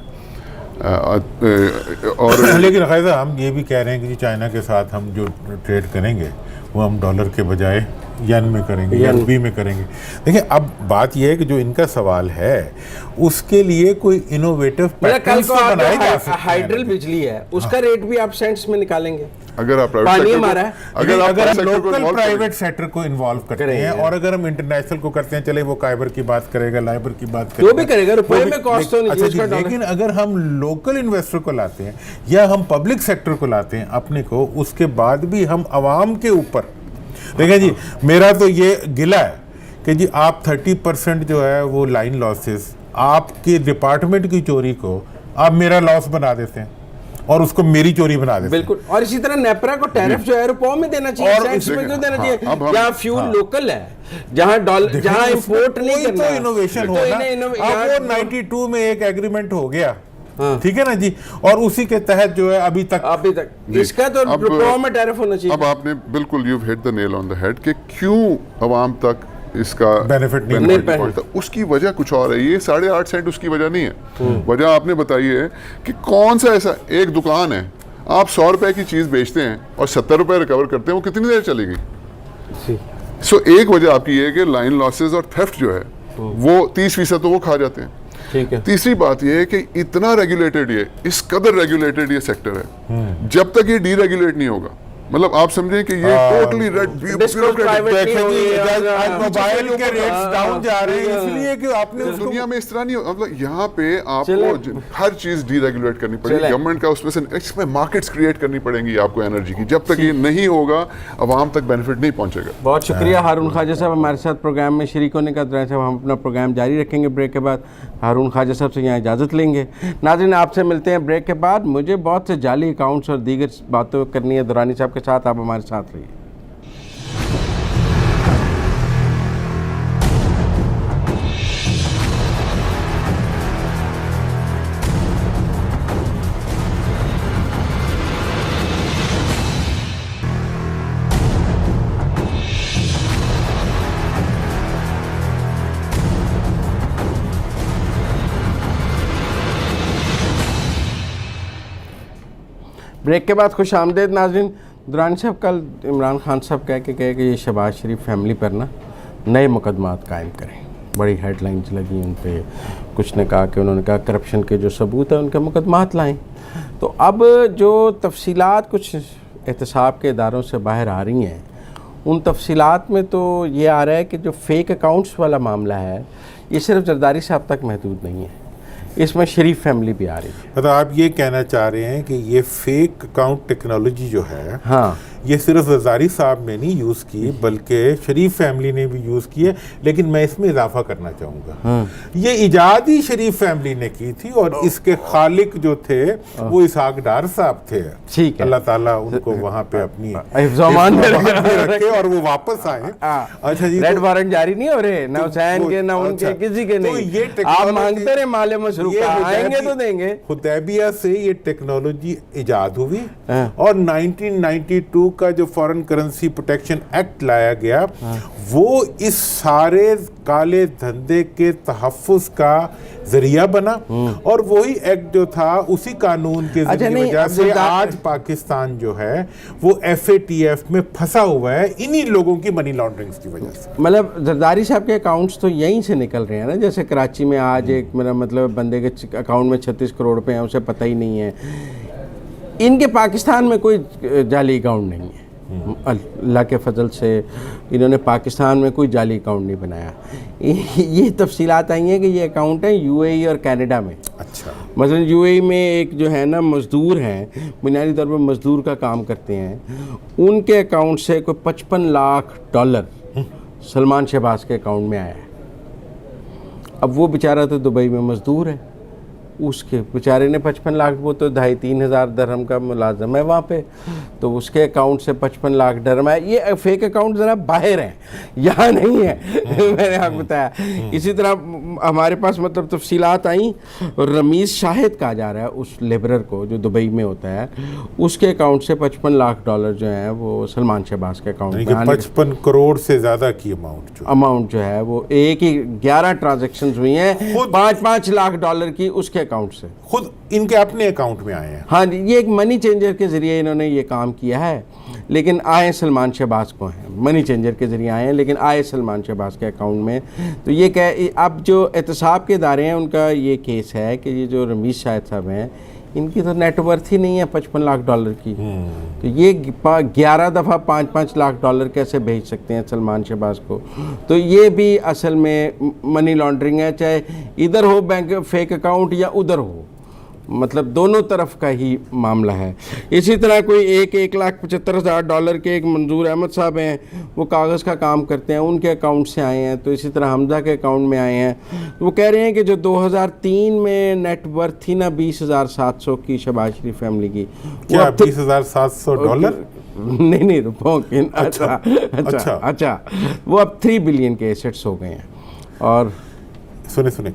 اور لیکن قاعدہ ہم یہ بھی کہہ رہے ہیں کہ چائنا کے ساتھ ہم جو ٹریڈ کریں گے وہ ہم ڈالر کے بجائے yen میں کریں گے, RMB میں کریں گے. دیکھیں اب بات یہ ہے کہ جو ان کا سوال ہے اس کے لیے کوئی انوویٹو پیٹرنز تو بنائے جا سکتے ہیں. ہائیڈرل بجلی ہے اس کا ریٹ بھی آپ سینٹس میں نکالیں گے اگر آپ پانی ہمارا ہے. اگر ہم لوکل پرائیویٹ سیکٹر کو انوالو کرتے ہیں اور اگر ہم انٹرنیشنل کو کرتے ہیں, چلے وہ کائبر کی بات کرے گا, لائبر کی بات کرے گا, وہ بھی کرے گا, روپے میں کاسٹ تو نہیں. لیکن اگر ہم لوکل انویسٹر کو لاتے ہیں یا ہم پبلک سیکٹر کو لاتے ہیں اپنے کو, اس کے بعد بھی ہم عوام کے اوپر دیکھیں جی, میرا تو یہ گلہ ہے کہ جی آپ 30% جو ہے وہ لائن لاسز آپ کی ڈپارٹمنٹ کی چوری کو آپ میرا لاس بنا دیتے ہیں اور اس کو میری چوری بنا دیتے ہیں. بالکل. اور اسی طرح نیپرا کو ٹیرف جو ہے روپوں میں دینا چاہیے, سینٹس میں کیوں دینا چاہیے؟ جہاں فیول لوکل ہے, جہاں ڈالر, جہاں امپورٹ نہیں کرنا ہے, تو انوویشن ہونا. اب وہ 92 میں ایک ایگریمنٹ ہو گیا, ٹھیک ہے نا جی, اور اسی کے تحت جو ہے ابھی تک اس کا تو روپوں میں ٹیرف ہونا چاہیے. اب آپ نے بالکل you hit the Nile on the head کہ کیوں عوام تک اس کا بینیفٹ نہیں پہنچتا. اس کی وجہ کچھ اور ہے, یہ 8.5 سینٹ اس کی وجہ نہیں ہے. وجہ آپ نے بتائی ہے کہ کون سا ایسا ایک دکان ہے, آپ 100 روپے کی چیز بیچتے ہیں اور 70 روپے ریکور کرتے ہیں, وہ کتنی دیر چلے گی؟ سو ایک وجہ آپ کی یہ ہے کہ لائن لاسز اور تھیفٹ جو ہے وہ 30% تو وہ کھا جاتے ہیں. تیسری بات یہ ہے کہ اتنا ریگولیٹڈ, یہ اس قدر ریگولیٹڈ یہ سیکٹر ہے, جب تک یہ ڈی ریگولیٹ نہیں ہوگا, مطلب آپ سمجھیں کہ یہ ٹوٹلی موبائل کے ریٹس ڈاؤن جا رہے ہیں, اس لیے کہ آپ نے دنیا میں اس طرح نہیں, مطلب یہاں پہ آپ کو ہر چیز ڈی ریگولیٹ کرنی پڑے گی, گورنمنٹ کا اس میں مارکیٹس کریٹ کرنی پڑیں گی آپ کو انرجی کی. جب تک یہ نہیں ہوگا عوام تک بینیفٹ نہیں پہنچے گا. بہت شکریہ ہارون خواجہ صاحب ہمارے ساتھ پروگرام میں شریک ہونے کا. ہم اپنا پروگرام جاری رکھیں گے بریک کے بعد. ہارون خواجہ صاحب سے یہاں اجازت لیں گے. ناظرین آپ سے ملتے ہیں بریک کے بعد. مجھے بہت سے جعلی اکاؤنٹس اور دیگر باتیں کرنی ہے درانی صاحب کے ساتھ, آپ ہمارے ساتھ رہیے. بریک کے بعد خوش آمدید ناظرین. درانی صاحب کل عمران خان صاحب کہہ کے کہ یہ شہباز شریف فیملی پر نا نئے مقدمات قائم کریں. بڑی ہیڈ لائنز لگی ان پہ. کچھ نے کہا کہ انہوں نے کہا کرپشن کے جو ثبوت ہیں ان کے مقدمات لائیں. تو اب جو تفصیلات کچھ احتساب کے اداروں سے باہر آ رہی ہیں, ان تفصیلات میں تو یہ آ رہا ہے کہ جو فیک اکاؤنٹس والا معاملہ ہے یہ صرف زرداری صاحب تک محدود نہیں ہے, اس میں شریف فیملی بھی آ رہی ہے. مطلب آپ یہ کہنا چاہ رہے ہیں کہ یہ فیک اکاؤنٹ ٹیکنالوجی جو ہے ہاں یہ صرف زرداری صاحب نے نہیں یوز کی بلکہ شریف فیملی نے بھی یوز کی ہے. لیکن میں اس میں اضافہ کرنا چاہوں گا, یہ ایجاد ہی شریف فیملی نے کی تھی اور اس کے خالق جو تھے وہ اسحاق ڈار صاحب تھے. ٹھیک ہے, اللہ تعالیٰ ان کو وہاں پہ اپنی حفظ و امان میں رکھے اور وہ واپس آئے. اچھا جی, ریڈ وارنٹ جاری نہیں ہو رہے نہ حسین کے نہ ان کے کسی کے نہیں. آپ مانگتے رہے مال مسروقہ, آئیں گے تو دیں گے. حدیبیہ سے یہ ٹیکنالوجی ایجاد ہوئی اور 1992 کا جو فارن کرنسی پروٹیکشن ایکٹ لایا گیا وہ اس سارے کالے دھندے کے تحفظ کا ذریعہ بنا, اور وہی ایکٹ جو تھا اسی قانون کے وجہ سے آج پاکستان جو ہے وہ FATF میں پھنسا ہوا ہے انہی لوگوں کی منی لانڈرنگز کی وجہ سے. مطلب زرداری صاحب کے اکاؤنٹس تو یہیں سے نکل رہے ہیں نا, جیسے کراچی میں آج ایک میرا مطلب بندے کے اکاؤنٹ میں 36 کروڑ روپے ہیں, اسے پتہ ہی نہیں ہے. ان کے پاکستان میں کوئی جعلی اکاؤنٹ نہیں ہے, اللہ کے فضل سے انہوں نے پاکستان میں کوئی جعلی اکاؤنٹ نہیں بنایا. یہ تفصیلات آئی ہیں کہ یہ اکاؤنٹ ہیں UAE اور کینیڈا میں. اچھا, مثلا UAE میں ایک جو ہے نا مزدور ہیں, بنیادی طور پر مزدور کا کام کرتے ہیں, ان کے اکاؤنٹ سے کوئی $55 لاکھ سلمان شہباز کے اکاؤنٹ میں آیا ہے. اب وہ بیچارہ تو دبئی میں مزدور ہے, اس کے بیچارے نے 55 لاکھ, وہ تو 2,500-3 ہزار درہم کا ملازم ہے وہاں پہ, تو اس کے اکاؤنٹ سے 55 لاکھ درہم ہے. یہ فیک اکاؤنٹ ذرا باہر ہیں, یہاں نہیں ہے. میں نے آپ کو بتایا. اسی طرح ہمارے پاس مطلب تفصیلات آئیں, رمیز شاہد کہا جا رہا ہے اس لیبرر کو جو دبئی میں ہوتا ہے, اس کے اکاؤنٹ سے $55 لاکھ جو ہیں وہ سلمان شہباز کے اکاؤنٹ میں. 55 کروڑ سے زیادہ کی اماؤنٹ جو ہے وہ ایک ہی 11 ٹرانزیکشنز ہوئی ہیں, $5 لاکھ کی اس کے اکاؤنٹ سے، خود ان کے اپنے اکاؤنٹ میں آئے ہیں. ہاں جی، یہ ایک منی چینجر کے ذریعے انہوں نے یہ کام کیا ہے، لیکن آئے سلمان شہباز کو ہیں، منی چینجر کے ذریعے آئے ہیں لیکن آئے سلمان شہباز کے اکاؤنٹ میں. تو یہ کہ اب جو احتساب کے ادارے ہیں ان کا یہ کیس ہے کہ یہ جو رمیز شاہد صاحب ہیں ان کی تو نیٹ ورتھ ہی نہیں ہے $55 لاکھ کی. تو یہ 11 دفعہ $5 لاکھ کیسے بھیج سکتے ہیں سلمان شہباز کو؟ تو یہ بھی اصل میں منی لانڈرنگ ہے، چاہے ادھر ہو بینک فیک اکاؤنٹ یا ادھر ہو، مطلب دونوں طرف کا ہی معاملہ ہے. اسی طرح کوئی $1,75,000 کے ایک منظور احمد صاحب ہیں، وہ کاغذ کا کام کرتے ہیں، ان کے اکاؤنٹ سے آئے ہیں. تو اسی طرح حمزہ کے اکاؤنٹ میں آئے ہیں. وہ کہہ رہے ہیں کہ جو 2003 میں نیٹ ورتھ تھی نا 20,700 کی شہباز شریف فیملی کی، کیا $20,700؟ نہیں روپوں کی. اچھا وہ اب 3 بلین کے ایسٹس ہو گئے ہیں. اور سنیں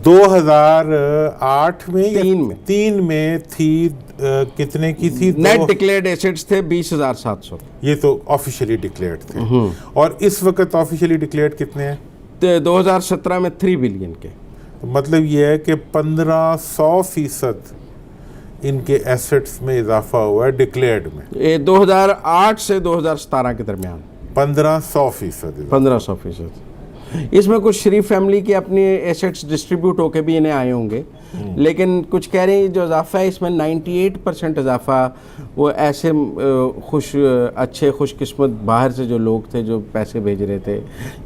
2008 میں تین میں تھی کتنے کی تھی؟ نیٹ ڈکلیئرڈ ایسٹس تھے 20,700. یہ تو آفیشلی ڈکلیئرڈ تھے. اور اس وقت آفیشلی ڈکلیئرڈ کتنے ہیں؟ 2017 میں 3 بلین کے. مطلب یہ ہے کہ 1500% ان کے ایسٹس میں اضافہ ہوا ہے ڈکلیئرڈ میں. 2008 سے 2017 کے درمیان 1500%. اس میں کچھ شریف فیملی کے اپنی ایسٹس ڈسٹریبیوٹ ہو کے بھی انہیں آئے ہوں گے، لیکن کچھ کہہ رہے ہیں جو اضافہ ہے اس میں 98% اضافہ وہ ایسے اچھے خوش قسمت باہر سے جو لوگ تھے جو پیسے بھیج رہے تھے،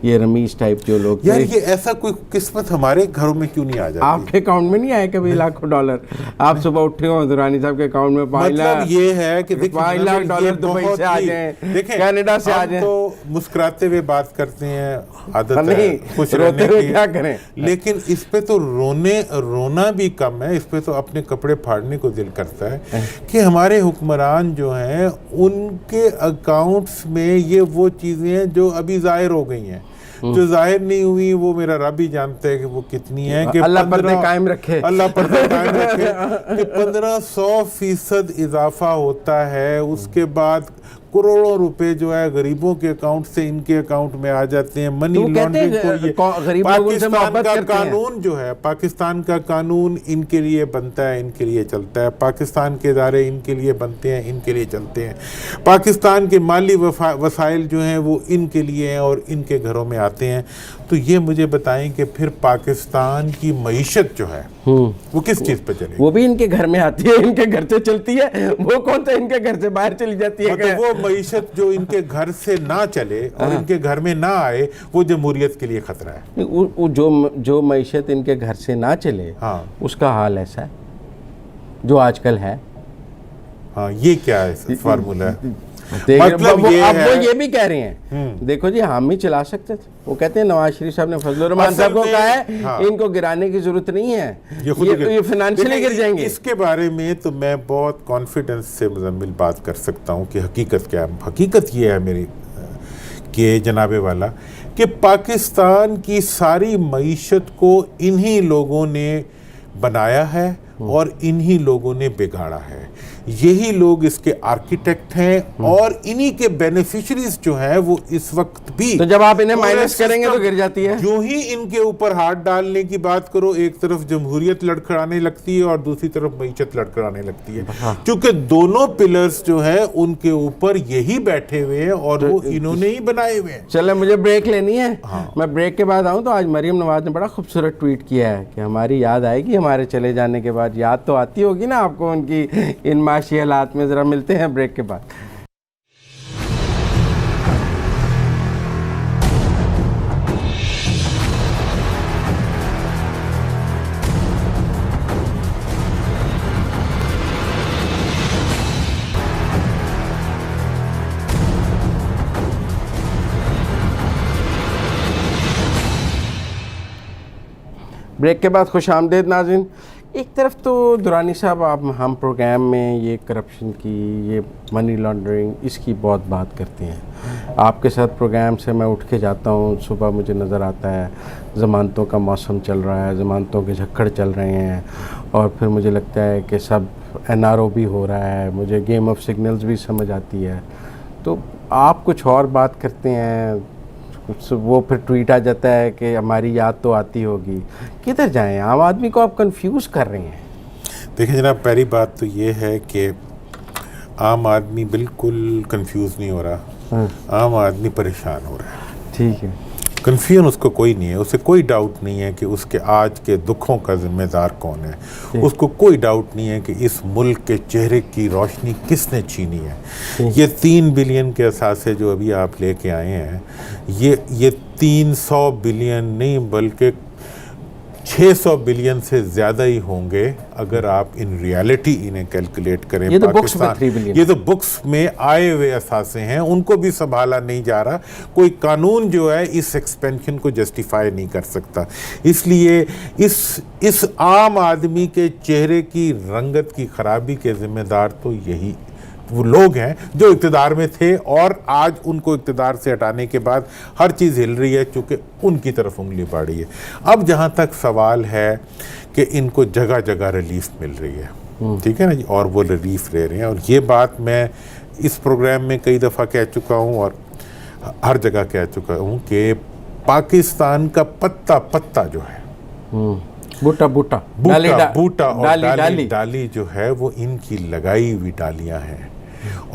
یہ رمیز ٹائپ جو لوگ تھے. یار یہ ایسا کوئی قسمت ہمارے گھروں میں کیوں نہیں آ جاتی؟ آپ کے اکاؤنٹ میں نہیں آئے کبھی $1,00,000؟ آپ صبح اٹھے ہوں درانی صاحب کے اکاؤنٹ میں مطلب یہ ہے کہ $5,00,000 دبئی سے آ جائیں، کینیڈا سے آ جائیں. تو مسکراتے ہوئے بات کرتے ہیں، عادت خوش روتے ہوئے کیا کریں. لیکن اس پہ تو رونا بھی کم ہے، اس پہ تو اپنے کپڑے پھاڑنے کو دل کرتا ہے کہ ہمارے حکمران جو ہیں ان کے اکاؤنٹس میں یہ وہ چیزیں ہیں جو ابھی ظاہر ہو گئی ہیں. جو ظاہر نہیں ہوئی وہ میرا رب ہی جانتا ہے کہ وہ کتنی ہیں. کہ اللہ پردے قائم رکھے، اللہ پردے قائم رکھے کہ 1500% اضافہ ہوتا ہے. اس کے بعد کروڑوں روپے جو ہے غریبوں کے اکاؤنٹ سے ان کے اکاؤنٹ میں آ جاتے ہیں. منی لانڈرنگ کو یہ پاکستان کا قانون جو ہے، پاکستان کا قانون ان کے لیے بنتا ہے، ان کے لیے چلتا ہے. پاکستان کے ادارے ان کے لیے بنتے ہیں، ان کے لیے چلتے ہیں. پاکستان کے مالی وسائل جو ہیں وہ ان کے لیے ہیں اور ان کے گھروں میں آتے ہیں. تو یہ مجھے بتائیں کہ پھر پاکستان کی معیشت جو ہے وہ کس چیز پہ چلے گی؟ وہ بھی ان کے گھر میں آتی ہے، ان کے گھر سے چلتی ہے. وہ کون سا ان کے گھر سے باہر چلی جاتی ہے؟ وہ معیشت جو ان کے گھر سے نہ چلے اور ان کے گھر میں نہ آئے وہ جمہوریت کے لیے خطرہ ہے. جو معیشت ان کے گھر سے نہ چلے اس کا حال ایسا ہے جو آج کل ہے. ہاں یہ کیا ہے فارمولہ ہے؟ مطلب وہ یہ بھی کہہ رہے ہیں دیکھو جی ہم ہی چلا سکتے تھے. وہ کہتے ہیں نواز شریف صاحب نے فضل الرحمان صاحب کو کہا ہے ان کو گرانے کی ضرورت نہیں ہے، یہ فنانشلی گر جائیں گے. اس کے بارے میں تو میں بہت کانفیڈنس سے مزمل بات کر سکتا ہوں کہ حقیقت کیا ہے. حقیقت یہ ہے میری کہ جناب والا کہ پاکستان کی ساری معیشت کو انہی لوگوں نے بنایا ہے اور انہی لوگوں نے بگاڑا ہے. یہی لوگ اس کے آرکیٹیکٹ ہیں اور انہی کے بینیفیشریز جو ہیں وہ اس وقت بھی. تو جب آپ انہیں مائنس کریں گے تو گر جاتی ہے. جو ہی ان کے اوپر ہاتھ ڈالنے کی بات کرو، ایک طرف جمہوریت لڑکھڑانے لگتی ہے اور دوسری طرف معیشت لڑکھڑانے لگتی ہے. چونکہ دونوں پلرز جو ہیں ان کے اوپر یہی بیٹھے ہوئے ہیں اور وہ انہوں نے ہی بنائے ہوئے ہیں. چلے مجھے بریک لینی ہے، میں بریک کے بعد آؤں. تو آج مریم نواز نے بڑا خوبصورت ٹویٹ کیا ہے کہ ہماری یاد آئے گی ہمارے چلے جانے کے بعد. یاد تو آتی ہوگی نا آپ کو ان کی ان معاشی حالات میں. ذرا ملتے ہیں بریک کے بعد. بریک کے بعد خوش آمدید ناظرین. ایک طرف تو درانی صاحب ہم پروگرام میں یہ کرپشن کی، یہ منی لانڈرنگ، اس کی بہت بات کرتے ہیں. آپ کے ساتھ پروگرام سے میں اٹھ کے جاتا ہوں، صبح مجھے نظر آتا ہے ضمانتوں کا موسم چل رہا ہے، ضمانتوں کے جھکڑ چل رہے ہیں، اور پھر مجھے لگتا ہے کہ سب NRO بھی ہو رہا ہے، مجھے گیم آف سگنلز بھی سمجھ آتی ہے. تو آپ کچھ اور بات کرتے ہیں، وہ پھر ٹویٹ آ جاتا ہے کہ ہماری یاد تو آتی ہوگی. کدھر جائیں؟ عام آدمی کو آپ کنفیوز کر رہے ہیں. دیکھیں جناب، پہلی بات تو یہ ہے کہ عام آدمی بالکل کنفیوز نہیں ہو رہا، عام آدمی پریشان ہو رہا ہے. ٹھیک ہے. کنفیوژن اس کو کوئی نہیں ہے، اسے کوئی ڈاؤٹ نہیں ہے کہ اس کے آج کے دکھوں کا ذمہ دار کون ہے. اس کو کوئی ڈاؤٹ نہیں ہے کہ اس ملک کے چہرے کی روشنی کس نے چھینی ہے. یہ 3 بلین کے اثاثے جو ابھی آپ لے کے آئے ہیں، یہ 300 بلین نہیں بلکہ 600 بلین سے زیادہ ہی ہوں گے اگر آپ ان ریالٹی انہیں کیلکولیٹ کریں. یہ تو بکس میں 3 بلین، یہ تو بکس میں آئے ہوئے اثاثے ہیں، ان کو بھی سنبھالا نہیں جا رہا. کوئی قانون جو ہے اس ایکسپینشن کو جسٹیفائی نہیں کر سکتا. اس لیے اس عام آدمی کے چہرے کی رنگت کی خرابی کے ذمہ دار تو یہی وہ لوگ ہیں جو اقتدار میں تھے، اور آج ان کو اقتدار سے ہٹانے کے بعد ہر چیز ہل رہی ہے چونکہ ان کی طرف انگلی بڑھی ہے. اب جہاں تک سوال ہے کہ ان کو جگہ جگہ ریلیف مل رہی ہے، ٹھیک ہے نا جی، اور وہ ریلیف لے رہے ہیں، اور یہ بات میں اس پروگرام میں کئی دفعہ کہہ چکا ہوں اور ہر جگہ کہہ چکا ہوں کہ پاکستان کا پتا پتا جو ہے، بوٹا اور ڈالی جو ہے، وہ ان کی لگائی ہوئی ڈالیاں ہیں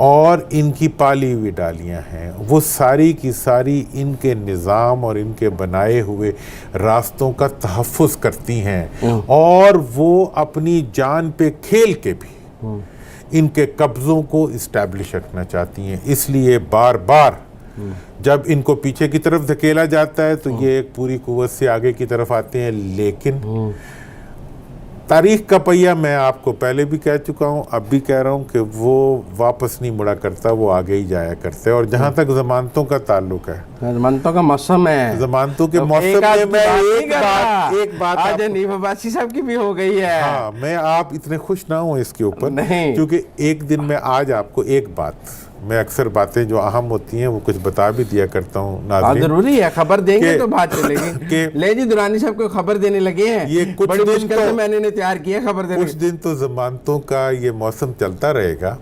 اور ان کی پالی ہوئی ڈالیاں ہیں. وہ ساری کی ساری ان کے نظام اور ان کے بنائے ہوئے راستوں کا تحفظ کرتی ہیں، اور وہ اپنی جان پہ کھیل کے بھی ان کے قبضوں کو اسٹیبلش رکھنا چاہتی ہیں. اس لیے بار بار جب ان کو پیچھے کی طرف دھکیلا جاتا ہے تو یہ ایک پوری قوت سے آگے کی طرف آتے ہیں. لیکن تاریخ کا پہیہ میں آپ کو پہلے بھی کہہ چکا ہوں، اب بھی کہہ رہا ہوں کہ وہ واپس نہیں مڑا کرتا، وہ آگے ہی جایا کرتا ہے. اور جہاں تک ضمانتوں کا تعلق ہے، ضمانتوں کا موسم ہے، ضمانتوں کے موسم میں ایک بات آج حنیف عباسی صاحب کی بھی ہو گئی ہے. ہاں، میں آپ اتنے خوش نہ ہوں اس کے اوپر، کیونکہ ایک دن میں آج آپ کو ایک بات، میں اکثر باتیں جو اہم ہوتی ہیں وہ کچھ بتا بھی دیا کرتا ہوں ناظرین. ضروری ہے، خبر دیں گے تو بات چلے گی. لے جی، درانی صاحب کو خبر دینے لگے ہیں. یہ کچھ بڑی دن مشکل سے میں نے تیار کیا خبر دینے. کچھ دن تو ضمانتوں کا یہ موسم چلتا رہے گا،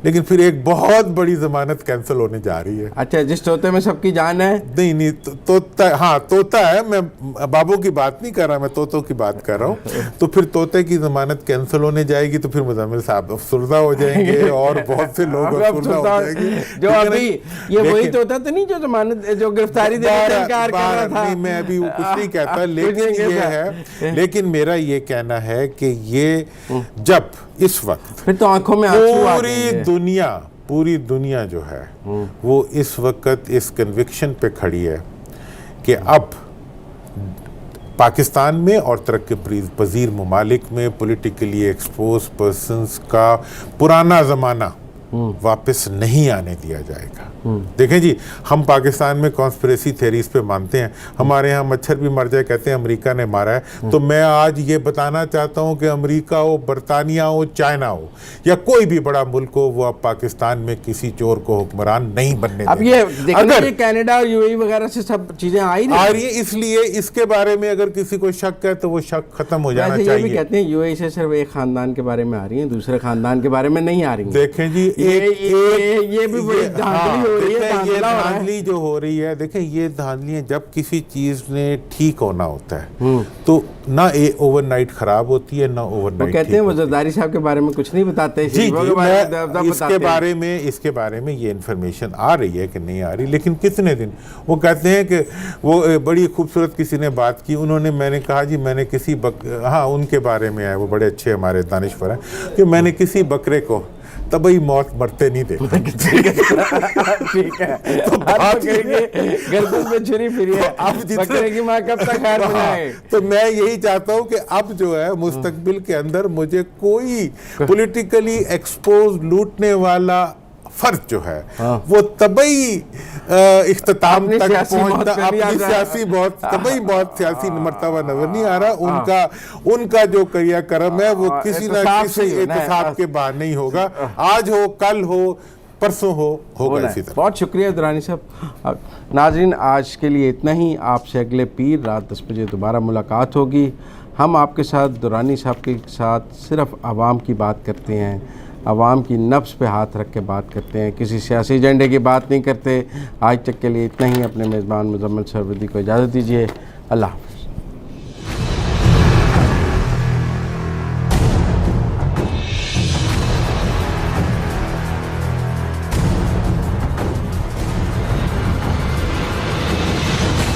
لیکن پھر ایک بہت بڑی ضمانت کینسل ہونے جا رہی ہے. اچھا، جس طوطے میں سب کی جان ہے. نہیں، طوطا ہے، میں بابوں کی بات نہیں کر رہا، میں طوطوں کی بات کر رہا ہوں. تو پھر طوطے کی ضمانت کینسل ہونے جائے گی تو پھر مزمل صاحب افسردہ ہو جائیں گے اور بہت سے لوگ افسردہ ہو جائیں گے. جو ابھی یہ وہی طوطا تو نہیں جو ضمانت جو گرفتاری دینے سے انکار کر رہا تھا. میں ابھی کچھ نہیں کہتا، لیکن میرا یہ کہنا ہے کہ یہ جب اس وقت پھر تو آنکھوں میں پوری دنیا جو ہے وہ اس وقت اس کنوکشن پہ کھڑی ہے کہ اب پاکستان میں اور ترقی پذیر ممالک میں پولیٹیکلی ایکسپوز پرسنز کا پرانا زمانہ واپس نہیں آنے دیا جائے گا. دیکھیں جی، ہم پاکستان میں کانسپریسی تھیریز پہ مانتے ہیں. ہمارے ہاں مچھر بھی مر جائے کہتے ہیں امریکہ نے مارا ہے. تو میں آج یہ بتانا چاہتا ہوں کہ امریکہ ہو، برطانیہ ہو، چائنا ہو یا کوئی بھی بڑا ملک ہو، وہ اب پاکستان میں کسی چور کو حکمران نہیں بننے دے. اب یہ دیکھیں کینیڈا اور یو اے ای وغیرہ سے سب چیزیں آ رہی ہیں، اس لیے اس کے بارے میں اگر کسی کو شک ہے تو وہ شک ختم ہو جانا چاہیے. یہ بھی کہتے ہیں یو اے ای سے صرف ایک خاندان کے بارے میں آ رہی ہیں، دوسرے خاندان کے بارے میں نہیں آ رہی ہیں. دیکھیں جی، یہ بھی بڑی دھاندلی ہو رہی ہے. یہ دھاندلی جو ہو رہی ہے، دیکھیں یہ دھاندلیاں جب کسی چیز نے ٹھیک ہونا ہوتا ہے تو نہ اوور نائٹ خراب ہوتی ہے نہ اوور نائٹ. کہتے ہیں وہ زرداری صاحب کے بارے میں کچھ نہیں بتاتے. اس کے بارے میں یہ انفارمیشن آ رہی ہے کہ نہیں آ رہی، لیکن کتنے دن وہ کہتے ہیں کہ وہ بڑی خوبصورت کسی نے بات کی. میں نے کہا جی میں نے کسی ان کے بارے میں ہے، وہ بڑے اچھے ہمارے دانشور ہیں، کہ میں نے کسی بکرے کو طبعی موت مرتے نہیں دیکھا. ٹھیک ہے، گردن میں چھری پھری ہے، بکرے کی ماں کب تک خیر بنائے. تو میں یہی چاہتا ہوں کہ اب جو ہے مستقبل کے اندر مجھے کوئی پولیٹیکلی ایکسپوز لوٹنے والا فرد جو ہے وہ طبعی اختتام تک پہنچتا، اپنی سیاسی طبعی بہت سیاسی مرتبہ نظر نہیں آ رہا. ان کا جو کریا کرم ہے وہ کسی نہ کسی احتساب کے بعد نہیں ہوگا. آج ہو، کل ہو، پرسوں ہوگا اسی طرح. بہت شکریہ درانی صاحب. ناظرین، آج کے لیے اتنا ہی. آپ سے اگلے پیر رات 10 بجے دوبارہ ملاقات ہوگی. ہم آپ کے ساتھ، درانی صاحب کے ساتھ، صرف عوام کی بات کرتے ہیں. عوام کی نفس پہ ہاتھ رکھ کے بات کرتے ہیں، کسی سیاسی ایجنڈے کی بات نہیں کرتے۔ آج تک کے لیے اتنا ہی، اپنے میزبان مزمل سہروردی کو اجازت دیجیے، اللہ حافظ۔